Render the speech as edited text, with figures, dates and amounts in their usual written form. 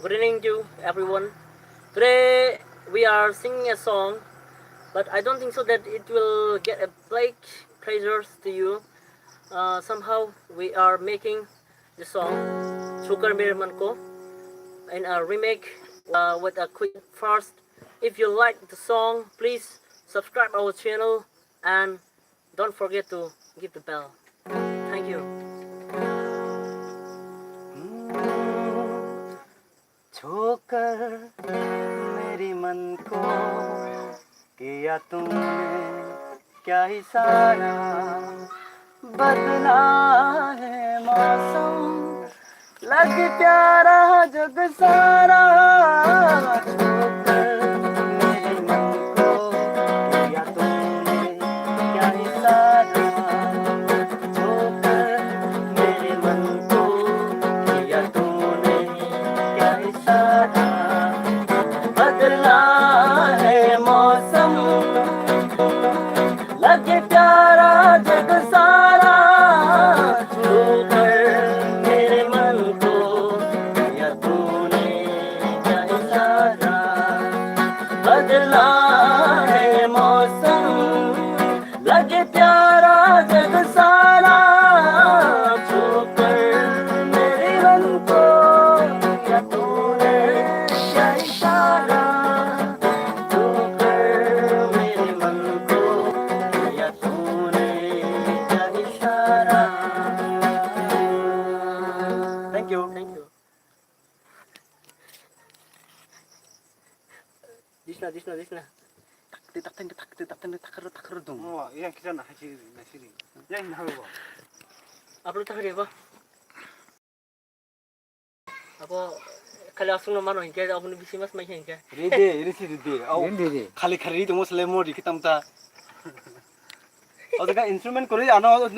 Good evening to everyone. Today we are singing a song, but I don't think so that it will get a big pleasure to you. Somehow we are making the song chokar Ko in a remake with a quick first. If you like the song, please subscribe our channel and don't forget to give the bell. Thank you. Chhokar मेरी मन को किया तुमने क्या इशारा बदला है मौसम लगे प्यारा जग सारा छोकर मेरे मन को किया तुमने क्या इशारा छोकर मेरे मन को किया तुमने क्या इशारा बदला है मौसम लगे प्यारा जग सारा छोकर मेरे मन को किया तूने क्या इशारा बदला है मौसम लगे प्यारा जग सारा छोकर मेरे मन को किया तूने क्या इशारा छोकर मेरे मन को किया तूने क्या इशारा Thank you. Thank you. Disna. takar dong. Oh, yang kita nak haji nasi. Yang nak apa? Upload tak apa? Apa kalau asal nama orang kita apa ni bisi mas macam ni? Rede, rede. Oh, kali kali itu mesti lemur di kita mta. Oh, dekat instrumen kori, anak